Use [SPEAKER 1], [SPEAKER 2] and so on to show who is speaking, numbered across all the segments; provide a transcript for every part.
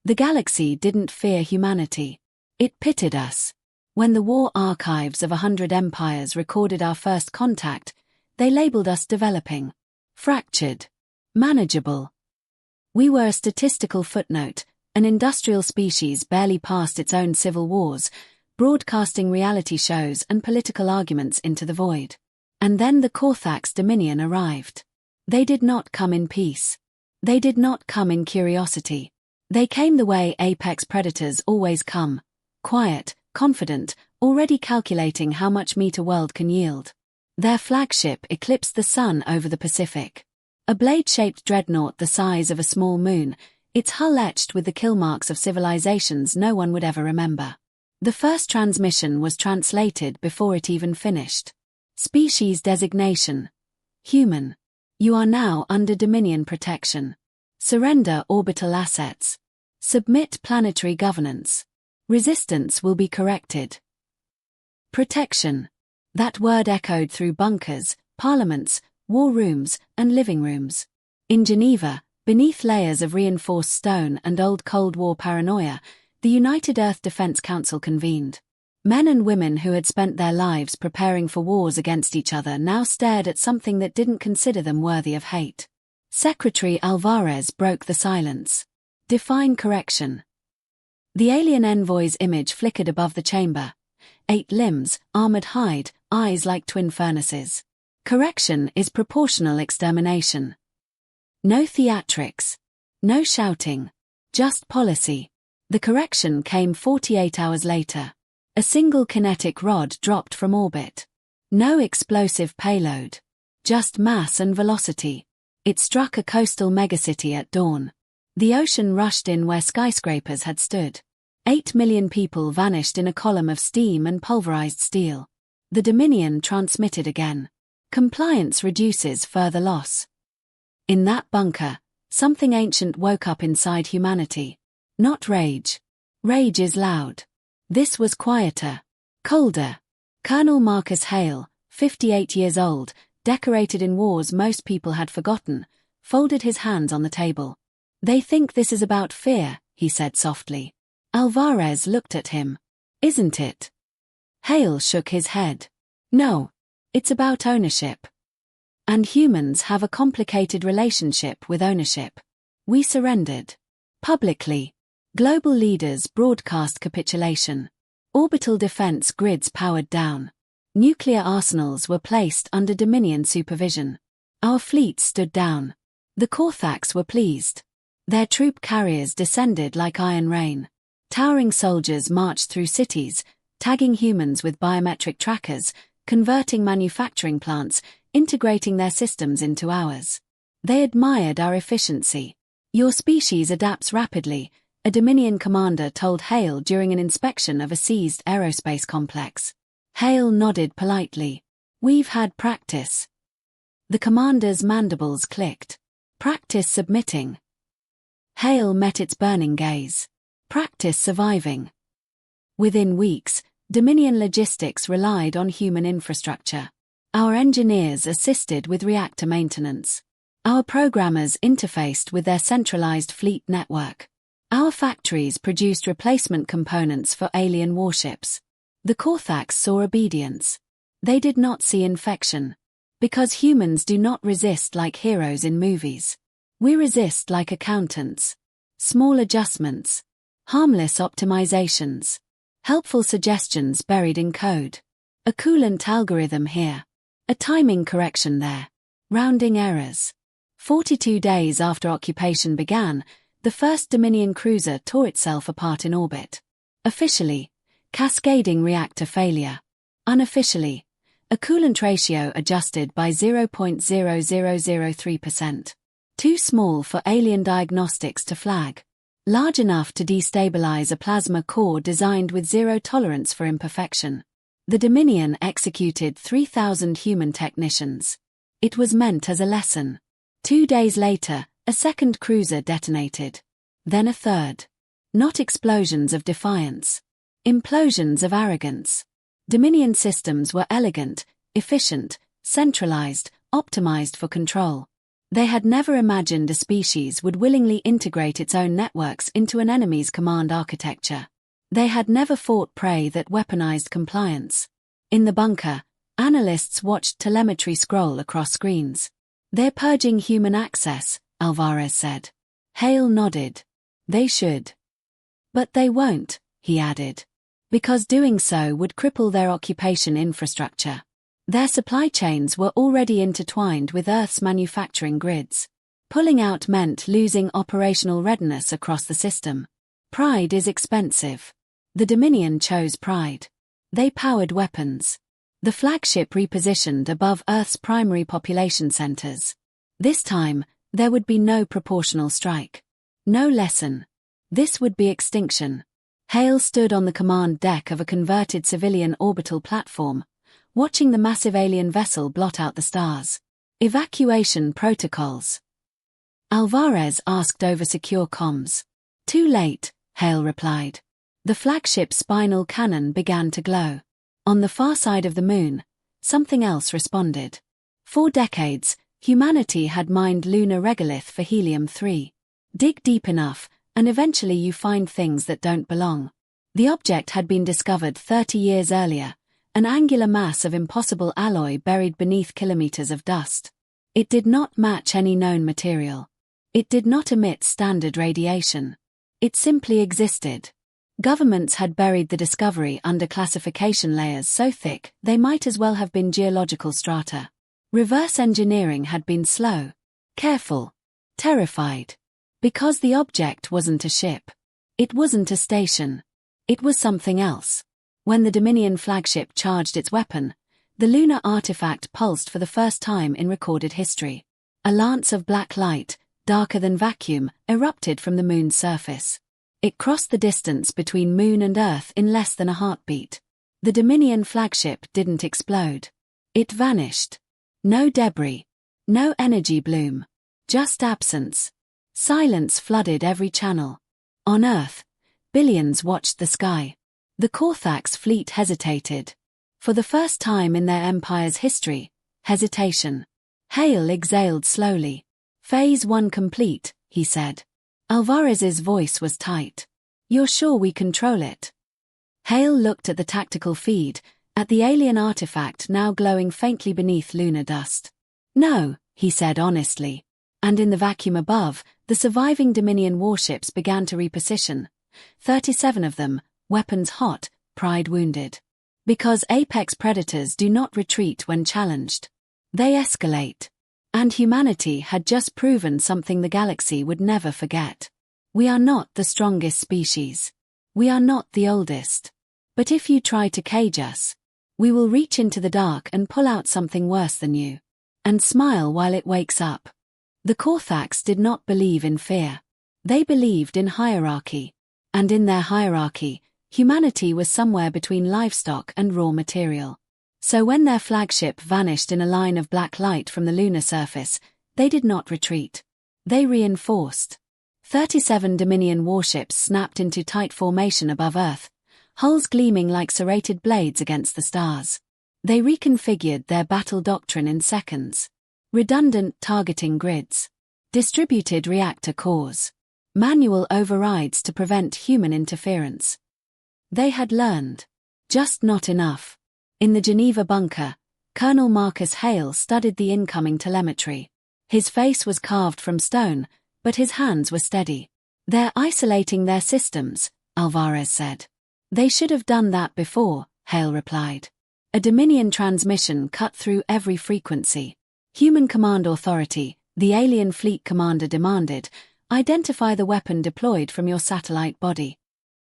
[SPEAKER 1] The galaxy didn't fear humanity. It pitied us. When the war archives of 100 empires recorded our first contact, they labeled us developing, fractured, manageable. We were a statistical footnote, an industrial species barely past its own civil wars, broadcasting reality shows and political arguments into the void. And then the Korthax Dominion arrived. They did not come in peace. They did not come in curiosity. They came the way apex predators always come, quiet, confident, already calculating how much meat a world can yield. Their flagship eclipsed the sun over the Pacific. A blade-shaped dreadnought the size of a small moon, its hull etched with the kill marks of civilizations no one would ever remember. The first transmission was translated before it even finished. Species designation: human. You are now under Dominion protection. Surrender orbital assets. Submit planetary governance. Resistance will be corrected. Protection. That word echoed through bunkers, parliaments, war rooms, and living rooms. In Geneva, beneath layers of reinforced stone and old Cold War paranoia, the United Earth Defense Council convened. Men and women who had spent their lives preparing for wars against each other now stared at something that didn't consider them worthy of hate. Secretary Alvarez broke the silence. Define correction. The alien envoy's image flickered above the chamber. 8 limbs, armored hide, eyes like twin furnaces. Correction is proportional extermination. No theatrics. No shouting. Just policy. The correction came 48 hours later. A single kinetic rod dropped from orbit. No explosive payload. Just mass and velocity. It struck a coastal megacity at dawn. The ocean rushed in where skyscrapers had stood. 8 million people vanished in a column of steam and pulverized steel. The Dominion transmitted again. Compliance reduces further loss. In that bunker, something ancient woke up inside humanity. Not rage. Rage is loud. This was quieter. Colder. Colonel Marcus Hale, 58 years old, decorated in wars most people had forgotten, folded his hands on the table. They think this is about fear, he said softly. Alvarez looked at him. Isn't it? Hale shook his head. No. It's about ownership. And humans have a complicated relationship with ownership. We surrendered. Publicly. Global leaders broadcast capitulation. Orbital defense grids powered down. Nuclear arsenals were placed under Dominion supervision. Our fleet stood down. The Korthax were pleased. Their troop carriers descended like iron rain. Towering soldiers marched through cities, tagging humans with biometric trackers, converting manufacturing plants, integrating their systems into ours. They admired our efficiency. Your species adapts rapidly, a Dominion commander told Hale during an inspection of a seized aerospace complex. Hale nodded politely. We've had practice. The commander's mandibles clicked. Practice submitting. Hale met its burning gaze. Practice surviving. Within weeks, Dominion logistics relied on human infrastructure. Our engineers assisted with reactor maintenance. Our programmers interfaced with their centralized fleet network. Our factories produced replacement components for alien warships. The Korthax saw obedience. They did not see infection. Because humans do not resist like heroes in movies. We resist like accountants. Small adjustments. Harmless optimizations. Helpful suggestions buried in code. A coolant algorithm here. A timing correction there. Rounding errors. 42 days after occupation began, the first Dominion cruiser tore itself apart in orbit. Officially, cascading reactor failure. Unofficially, a coolant ratio adjusted by 0.0003%. Too small for alien diagnostics to flag. Large enough to destabilize a plasma core designed with zero tolerance for imperfection. The Dominion executed 3,000 human technicians. It was meant as a lesson. 2 days later, a second cruiser detonated. Then a third. Not explosions of defiance. Implosions of arrogance. Dominion systems were elegant, efficient, centralized, optimized for control. They had never imagined a species would willingly integrate its own networks into an enemy's command architecture. They had never fought prey that weaponized compliance. In the bunker, analysts watched telemetry scroll across screens. "They're purging human access," Alvarez said. Hale nodded. "They should. But they won't," he added. "Because doing so would cripple their occupation infrastructure. Their supply chains were already intertwined with Earth's manufacturing grids. Pulling out meant losing operational readiness across the system. Pride is expensive. The Dominion chose pride. They powered weapons. The flagship repositioned above Earth's primary population centers. This time, there would be no proportional strike. No lesson. This would be extinction." Hale stood on the command deck of a converted civilian orbital platform, watching the massive alien vessel blot out the stars. "Evacuation protocols?" Alvarez asked over secure comms. "Too late," Hale replied. The flagship's spinal cannon began to glow. On the far side of the moon, something else responded. For decades, humanity had mined lunar regolith for helium-3. Dig deep enough, and eventually you find things that don't belong. The object had been discovered 30 years earlier, an angular mass of impossible alloy buried beneath kilometers of dust. It did not match any known material. It did not emit standard radiation. It simply existed. Governments had buried the discovery under classification layers so thick they might as well have been geological strata. Reverse engineering had been slow, careful, terrified. Because the object wasn't a ship. It wasn't a station. It was something else. When the Dominion flagship charged its weapon, the lunar artifact pulsed for the first time in recorded history. A lance of black light, darker than vacuum, erupted from the moon's surface. It crossed the distance between Moon and Earth in less than a heartbeat. The Dominion flagship didn't explode. It vanished. No debris. No energy bloom. Just absence. Silence flooded every channel. On Earth, billions watched the sky. The Corthax fleet hesitated. For the first time in their empire's history, hesitation. Hale exhaled slowly. "Phase 1 complete," he said. Alvarez's voice was tight. "You're sure we control it?" Hale looked at the tactical feed, at the alien artifact now glowing faintly beneath lunar dust. "No," he said honestly. And in the vacuum above, the surviving Dominion warships began to reposition. 37 of them, weapons hot, pride wounded. Because apex predators do not retreat when challenged. They escalate. And humanity had just proven something the galaxy would never forget. We are not the strongest species. We are not the oldest. But if you try to cage us, we will reach into the dark and pull out something worse than you. And smile while it wakes up. The Corthax did not believe in fear. They believed in hierarchy. And in their hierarchy, humanity was somewhere between livestock and raw material. So when their flagship vanished in a line of black light from the lunar surface, they did not retreat. They reinforced. 37 Dominion warships snapped into tight formation above Earth, hulls gleaming like serrated blades against the stars. They reconfigured their battle doctrine in seconds. Redundant targeting grids. Distributed reactor cores. Manual overrides to prevent human interference. They had learned. Just not enough. In the Geneva bunker, Colonel Marcus Hale studied the incoming telemetry. His face was carved from stone, but his hands were steady. "They're isolating their systems," Alvarez said. "They should have done that before," Hale replied. A Dominion transmission cut through every frequency. Human command authority, the alien fleet commander demanded, identify the weapon deployed from your satellite body.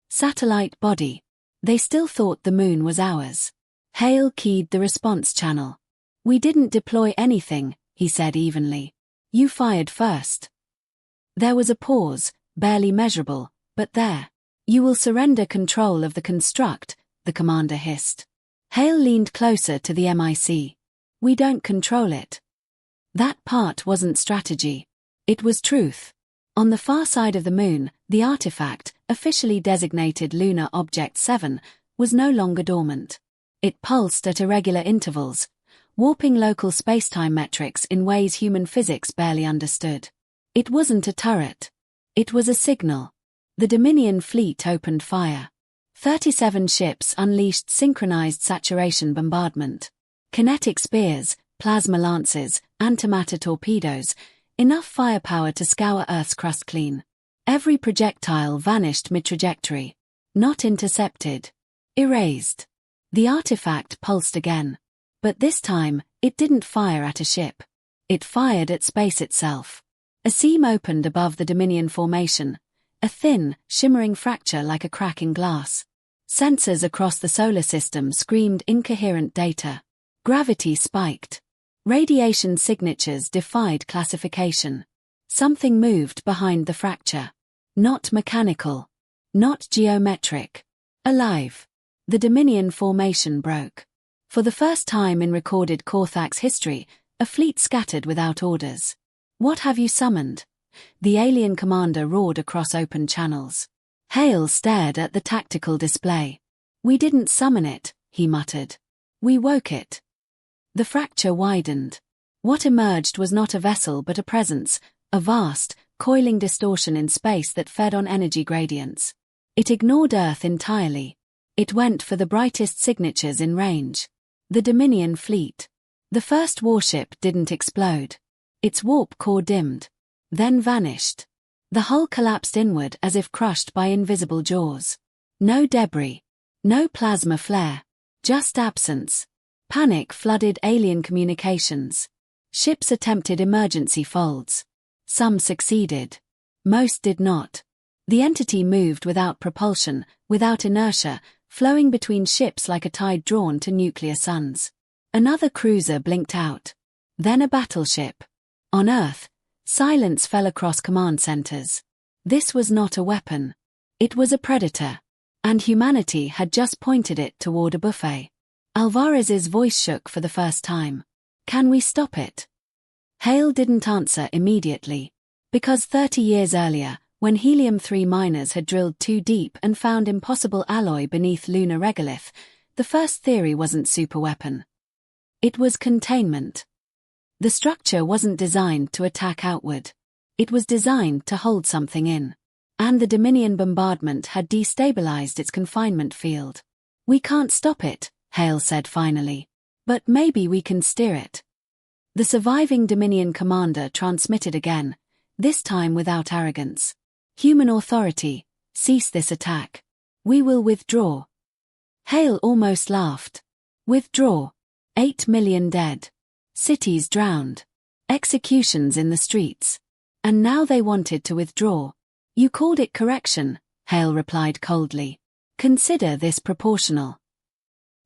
[SPEAKER 1] Satellite body. They still thought the moon was ours. Hale keyed the response channel. "We didn't deploy anything," he said evenly. "You fired first." There was a pause, barely measurable, but there. "You will surrender control of the construct," the commander hissed. Hale leaned closer to the MIC. "We don't control it." That part wasn't strategy. It was truth. On the far side of the moon, the artifact, officially designated Lunar Object 7, was no longer dormant. It pulsed at irregular intervals, warping local spacetime metrics in ways human physics barely understood. It wasn't a turret. It was a signal. The Dominion fleet opened fire. 37 ships unleashed synchronized saturation bombardment. Kinetic spears, plasma lances, antimatter torpedoes, enough firepower to scour Earth's crust clean. Every projectile vanished mid-trajectory. Not intercepted. Erased. The artifact pulsed again. But this time, it didn't fire at a ship. It fired at space itself. A seam opened above the Dominion formation, a thin, shimmering fracture like a crack in glass. Sensors across the solar system screamed incoherent data. Gravity spiked. Radiation signatures defied classification. Something moved behind the fracture. Not mechanical. Not geometric. Alive. The Dominion formation broke. For the first time in recorded Korthak's history, a fleet scattered without orders. "What have you summoned?" the alien commander roared across open channels. Hale stared at the tactical display. "We didn't summon it," he muttered. "We woke it." The fracture widened. What emerged was not a vessel but a presence, a vast, coiling distortion in space that fed on energy gradients. It ignored Earth entirely. It went for the brightest signatures in range. The Dominion fleet. The first warship didn't explode. Its warp core dimmed, then vanished. The hull collapsed inward as if crushed by invisible jaws. No debris. No plasma flare. Just absence. Panic flooded alien communications. Ships attempted emergency folds. Some succeeded. Most did not. The entity moved without propulsion, without inertia, flowing between ships like a tide drawn to nuclear suns. Another cruiser blinked out. Then a battleship. On Earth, silence fell across command centers. This was not a weapon. It was a predator. And humanity had just pointed it toward a buffet. Alvarez's voice shook for the first time. "Can we stop it?" Hale didn't answer immediately. Because 30 years earlier, when helium-3 miners had drilled too deep and found impossible alloy beneath lunar regolith, the first theory wasn't superweapon. It was containment. The structure wasn't designed to attack outward. It was designed to hold something in. And the Dominion bombardment had destabilized its confinement field. "We can't stop it," Hale said finally. "But maybe we can steer it." The surviving Dominion commander transmitted again, this time without arrogance. "Human authority, cease this attack. We will withdraw." Hale almost laughed. Withdraw. 8 million dead. Cities drowned. Executions in the streets. And now they wanted to withdraw. "You called it correction," Hale replied coldly. "Consider this proportional."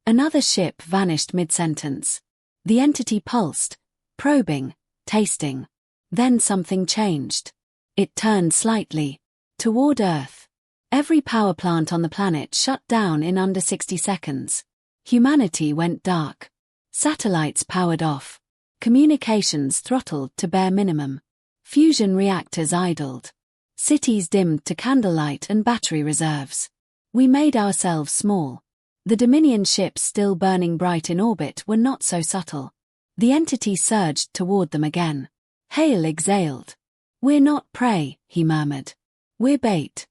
[SPEAKER 1] Another ship vanished mid-sentence. The entity pulsed, probing, tasting. Then something changed. It turned slightly. Toward Earth. Every power plant on the planet shut down in under 60 seconds. Humanity went dark. Satellites powered off. Communications throttled to bare minimum. Fusion reactors idled. Cities dimmed to candlelight and battery reserves. We made ourselves small. The Dominion ships still burning bright in orbit were not so subtle. The entity surged toward them again. Hale exhaled. "We're not prey," he murmured. "We're bait."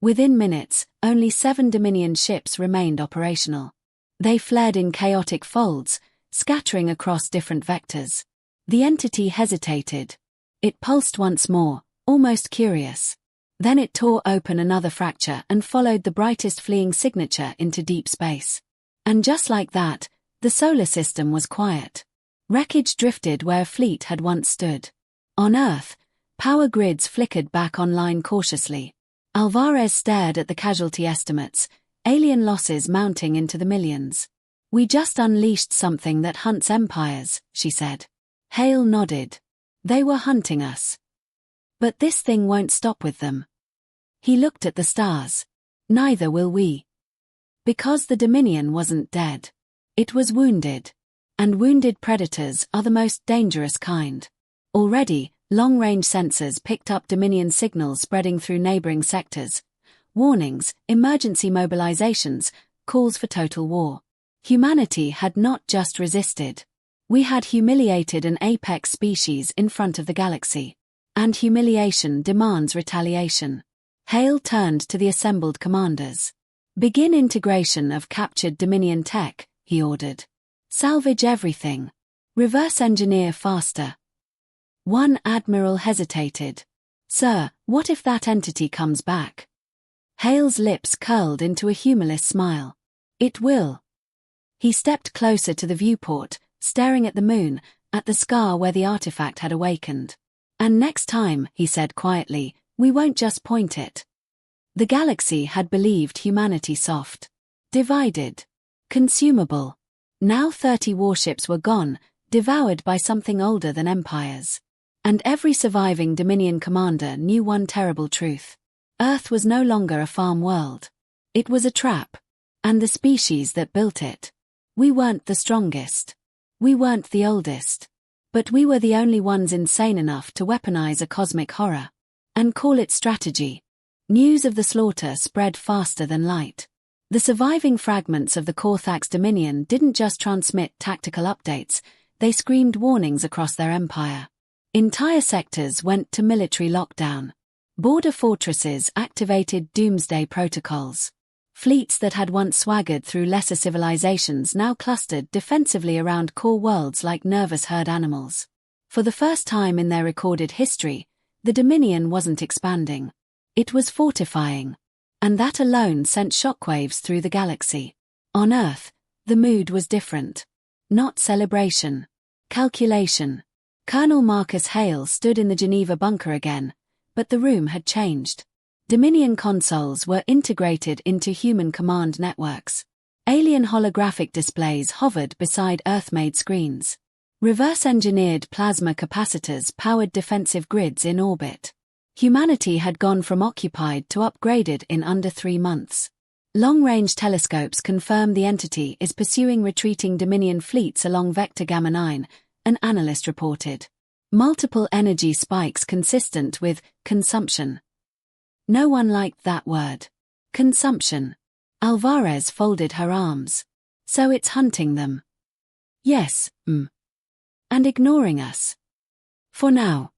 [SPEAKER 1] Within minutes, only 7 Dominion ships remained operational. They fled in chaotic folds, scattering across different vectors. The entity hesitated. It pulsed once more, almost curious. Then it tore open another fracture and followed the brightest fleeing signature into deep space. And just like that, the solar system was quiet. Wreckage drifted where a fleet had once stood. On Earth, power grids flickered back online cautiously. Alvarez stared at the casualty estimates, alien losses mounting into the millions. "We just unleashed something that hunts empires," she said. Hale nodded. "They were hunting us. But this thing won't stop with them." He looked at the stars. "Neither will we." Because the Dominion wasn't dead. It was wounded. And wounded predators are the most dangerous kind. Already, long-range sensors picked up Dominion signals spreading through neighboring sectors. Warnings, emergency mobilizations, calls for total war. Humanity had not just resisted. We had humiliated an apex species in front of the galaxy. And humiliation demands retaliation. Hale turned to the assembled commanders. Begin integration of captured Dominion tech, he ordered. Salvage everything. Reverse engineer faster. One admiral hesitated. Sir, what if that entity comes back? Hale's lips curled into a humorless smile. It will. He stepped closer to the viewport, staring at the moon, at the scar where the artifact had awakened. And next time, he said quietly, we won't just point it. The galaxy had believed humanity soft. Divided. Consumable. Now 30 warships were gone, devoured by something older than empires. And every surviving Dominion commander knew one terrible truth. Earth was no longer a farm world. It was a trap. And the species that built it. We weren't the strongest. We weren't the oldest. But we were the only ones insane enough to weaponize a cosmic horror. And call it strategy. News of the slaughter spread faster than light. The surviving fragments of the Corthax Dominion didn't just transmit tactical updates, they screamed warnings across their empire. Entire sectors went to military lockdown. Border fortresses activated doomsday protocols. Fleets that had once swaggered through lesser civilizations now clustered defensively around core worlds like nervous herd animals. For the first time in their recorded history, the Dominion wasn't expanding. It was fortifying. And that alone sent shockwaves through the galaxy. On Earth, the mood was different. Not celebration. Calculation. Colonel Marcus Hale stood in the Geneva bunker again, but the room had changed. Dominion consoles were integrated into human command networks. Alien holographic displays hovered beside Earth-made screens. Reverse-engineered plasma capacitors powered defensive grids in orbit. Humanity had gone from occupied to upgraded in under 3 months. Long-range telescopes confirm the entity is pursuing retreating Dominion fleets along Vector Gamma 9, an analyst reported. Multiple energy spikes consistent with consumption. No one liked that word. Consumption. Alvarez folded her arms. So it's hunting them. Yes, And ignoring us. For now.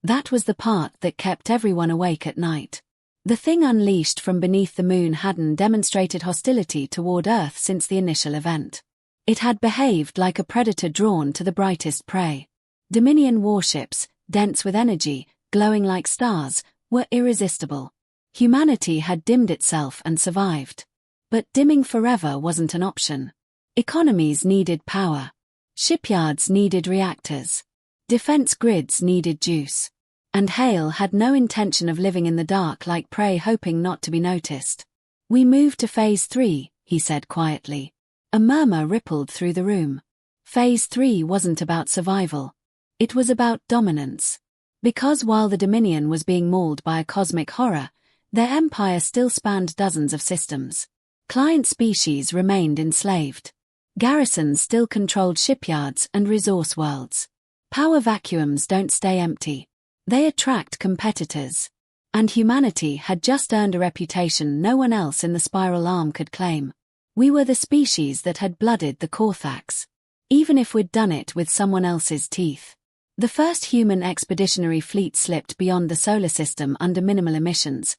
[SPEAKER 1] That was the part that kept everyone awake at night. The thing unleashed from beneath the moon hadn't demonstrated hostility toward Earth since the initial event. It had behaved like a predator drawn to the brightest prey. Dominion warships, dense with energy, glowing like stars, were irresistible. Humanity had dimmed itself and survived. But dimming forever wasn't an option. Economies needed power. Shipyards needed reactors. Defense grids needed juice. And Hale had no intention of living in the dark like prey hoping not to be noticed. We moved to Phase 3, he said quietly. A murmur rippled through the room. Phase 3 wasn't about survival. It was about dominance. Because while the Dominion was being mauled by a cosmic horror, their empire still spanned dozens of systems. Client species remained enslaved. Garrisons still controlled shipyards and resource worlds. Power vacuums don't stay empty. They attract competitors. And humanity had just earned a reputation no one else in the spiral arm could claim. We were the species that had blooded the Corthax. Even if we'd done it with someone else's teeth. The first human expeditionary fleet slipped beyond the solar system under minimal emissions.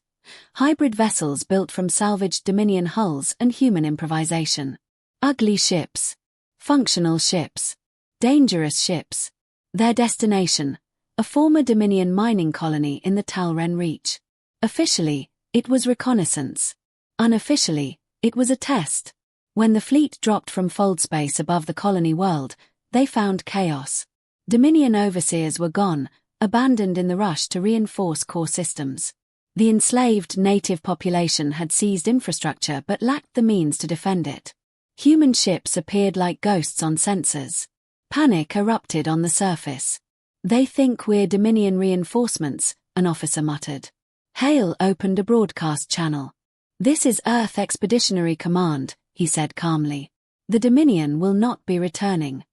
[SPEAKER 1] Hybrid vessels built from salvaged Dominion hulls and human improvisation. Ugly ships. Functional ships. Dangerous ships. Their destination, a former Dominion mining colony in the Talren Reach. Officially, it was reconnaissance. Unofficially, it was a test. When the fleet dropped from fold space above the colony world, they found chaos. Dominion overseers were gone, abandoned in the rush to reinforce core systems. The enslaved native population had seized infrastructure but lacked the means to defend it. Human ships appeared like ghosts on sensors. Panic erupted on the surface. They think we're Dominion reinforcements, an officer muttered. Hale opened a broadcast channel. This is Earth Expeditionary Command, he said calmly. The Dominion will not be returning.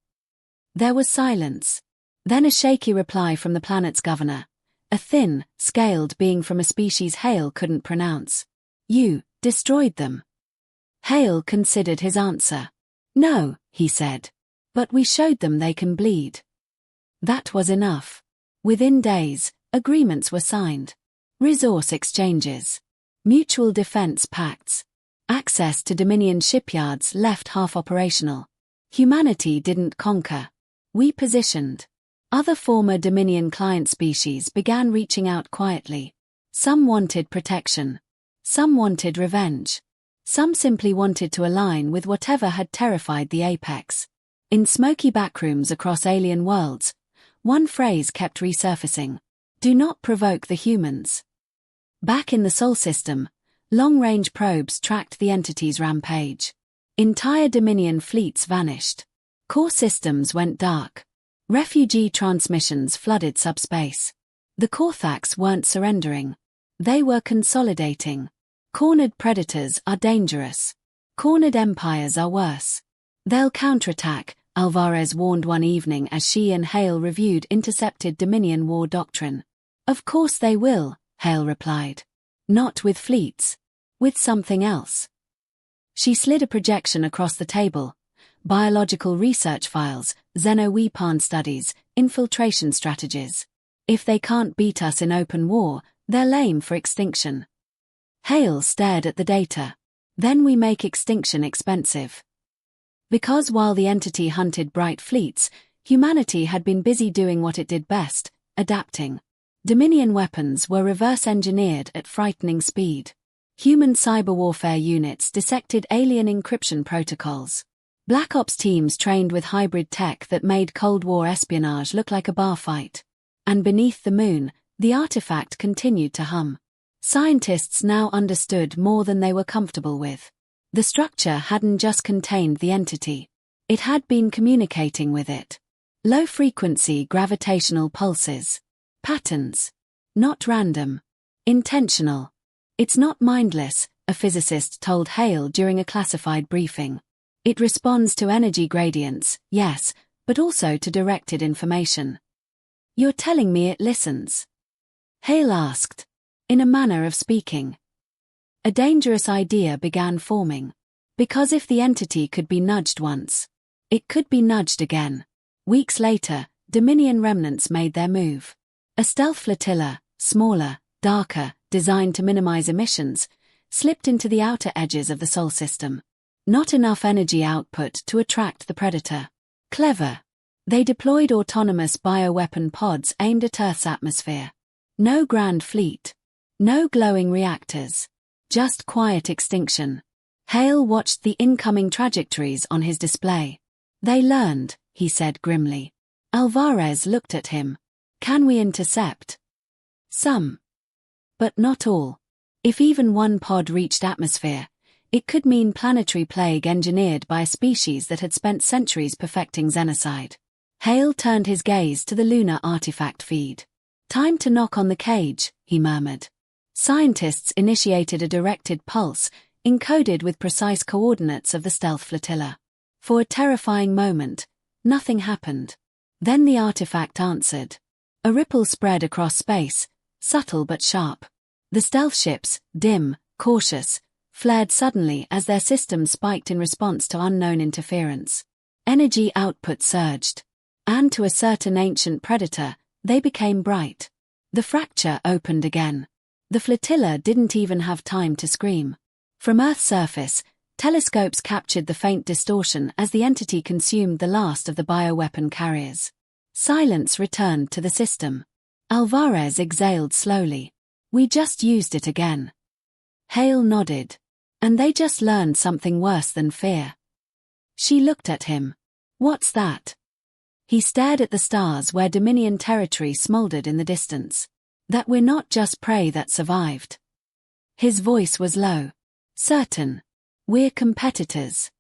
[SPEAKER 1] There was silence. Then a shaky reply from the planet's governor. A thin, scaled being from a species Hale couldn't pronounce. You destroyed them. Hale considered his answer. No, he said. But we showed them they can bleed. That was enough. Within days, agreements were signed. Resource exchanges. Mutual defense pacts. Access to Dominion shipyards left half operational. Humanity didn't conquer. We positioned. Other former Dominion client species began reaching out quietly. Some wanted protection. Some wanted revenge. Some simply wanted to align with whatever had terrified the apex. In smoky backrooms across alien worlds, one phrase kept resurfacing. Do not provoke the humans. Back in the Sol system, long-range probes tracked the entity's rampage. Entire Dominion fleets vanished. Core systems went dark. Refugee transmissions flooded subspace. The Korthax weren't surrendering. They were consolidating. Cornered predators are dangerous. Cornered empires are worse. They'll counterattack, Alvarez warned one evening as she and Hale reviewed intercepted Dominion war doctrine. Of course they will, Hale replied. Not with fleets. With something else. She slid a projection across the table. Biological research files, xenoweapon studies, infiltration strategies. If they can't beat us in open war, they'll aim for extinction. Hale stared at the data. Then we make extinction expensive. Because while the entity hunted bright fleets, humanity had been busy doing what it did best, adapting. Dominion weapons were reverse-engineered at frightening speed. Human cyber warfare units dissected alien encryption protocols. Black Ops teams trained with hybrid tech that made Cold War espionage look like a bar fight. And beneath the moon, the artifact continued to hum. Scientists now understood more than they were comfortable with. The structure hadn't just contained the entity. It had been communicating with it. Low-frequency gravitational pulses. Patterns. Not random. Intentional. It's not mindless, a physicist told Hale during a classified briefing. It responds to energy gradients, yes, but also to directed information. You're telling me it listens? Hale asked. In a manner of speaking. A dangerous idea began forming. Because if the entity could be nudged once, it could be nudged again. Weeks later, Dominion remnants made their move. A stealth flotilla, smaller, darker, designed to minimize emissions, slipped into the outer edges of the Sol system. Not enough energy output to attract the predator. Clever. They deployed autonomous bioweapon pods aimed at Earth's atmosphere. No grand fleet. No glowing reactors. Just quiet extinction. Hale watched the incoming trajectories on his display. They learned, he said grimly. Alvarez looked at him. Can we intercept? Some. But not all. If even one pod reached atmosphere, it could mean planetary plague engineered by a species that had spent centuries perfecting xenocide. Hale turned his gaze to the lunar artifact feed. Time to knock on the cage, he murmured. Scientists initiated a directed pulse, encoded with precise coordinates of the stealth flotilla. For a terrifying moment, nothing happened. Then the artifact answered. A ripple spread across space, subtle but sharp. The stealth ships, dim, cautious, flared suddenly as their systems spiked in response to unknown interference. Energy output surged. And to a certain ancient predator, they became bright. The fracture opened again. The flotilla didn't even have time to scream. From Earth's surface, telescopes captured the faint distortion as the entity consumed the last of the bioweapon carriers. Silence returned to the system. Alvarez exhaled slowly. We just used it again. Hale nodded. And they just learned something worse than fear. She looked at him. What's that? He stared at the stars where Dominion territory smoldered in the distance. That we're not just prey that survived. His voice was low. Certain. We're competitors.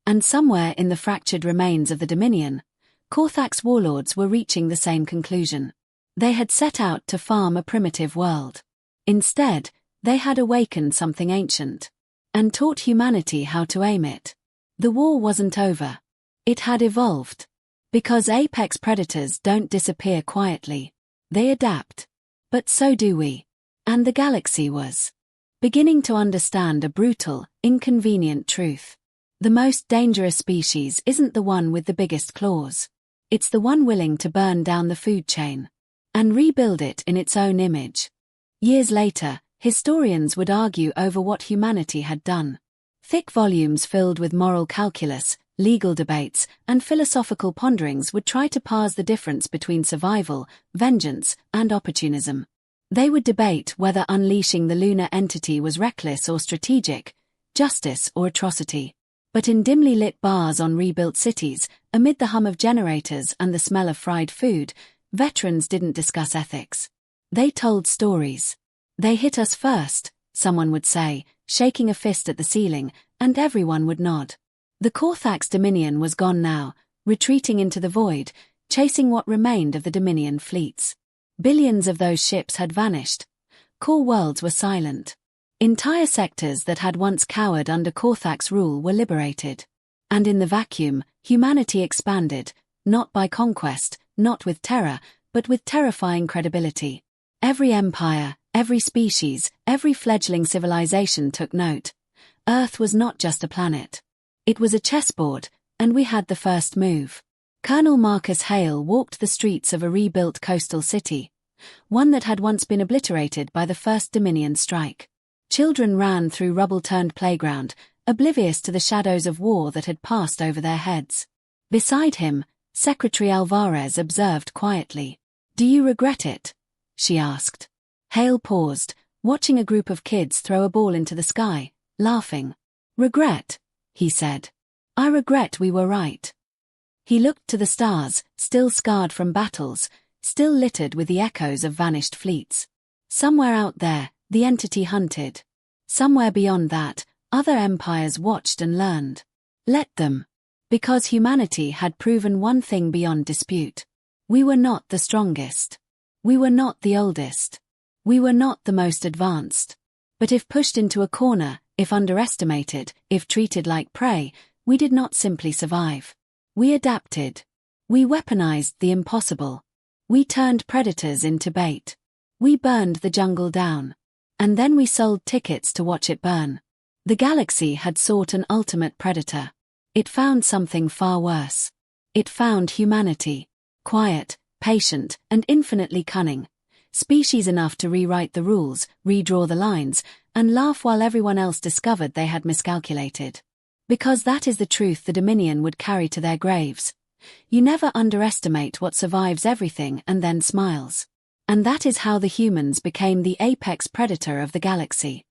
[SPEAKER 1] And somewhere in the fractured remains of the Dominion, Korthax warlords were reaching the same conclusion. They had set out to farm a primitive world. Instead, they had awakened something ancient. And taught humanity how to aim it. The war wasn't over. It had evolved. Because apex predators don't disappear quietly. They adapt. But so do we. And the galaxy was beginning to understand a brutal, inconvenient truth. The most dangerous species isn't the one with the biggest claws. It's the one willing to burn down the food chain and rebuild it in its own image. Years later, historians would argue over what humanity had done. Thick volumes filled with moral calculus, legal debates, and philosophical ponderings would try to parse the difference between survival, vengeance, and opportunism. They would debate whether unleashing the lunar entity was reckless or strategic, justice or atrocity. But in dimly lit bars on rebuilt cities, amid the hum of generators and the smell of fried food, veterans didn't discuss ethics. They told stories. They hit us first, someone would say, shaking a fist at the ceiling, and everyone would nod. The Korthax Dominion was gone now, retreating into the void, chasing what remained of the Dominion fleets. Billions of those ships had vanished. Core worlds were silent. Entire sectors that had once cowered under Korthax rule were liberated. And in the vacuum, humanity expanded, not by conquest, not with terror, but with terrifying credibility. Every empire, every species, every fledgling civilization took note. Earth was not just a planet. It was a chessboard, and we had the first move. Colonel Marcus Hale walked the streets of a rebuilt coastal city, one that had once been obliterated by the first Dominion strike. Children ran through rubble-turned playground, oblivious to the shadows of war that had passed over their heads. Beside him, Secretary Alvarez observed quietly. "Do you regret it?" she asked. Hale paused, watching a group of kids throw a ball into the sky, laughing. "Regret?" he said. "I regret we were right." He looked to the stars, still scarred from battles, still littered with the echoes of vanished fleets. Somewhere out there, the entity hunted. Somewhere beyond that, other empires watched and learned. Let them. Because humanity had proven one thing beyond dispute. We were not the strongest. We were not the oldest. We were not the most advanced. But if pushed into a corner, if underestimated, if treated like prey, we did not simply survive. We adapted. We weaponized the impossible. We turned predators into bait. We burned the jungle down. And then we sold tickets to watch it burn. The galaxy had sought an ultimate predator. It found something far worse. It found humanity. Quiet, patient, and infinitely cunning. Species enough to rewrite the rules, redraw the lines, and laugh while everyone else discovered they had miscalculated. Because that is the truth the Dominion would carry to their graves. You never underestimate what survives everything and then smiles. And that is how the humans became the apex predator of the galaxy.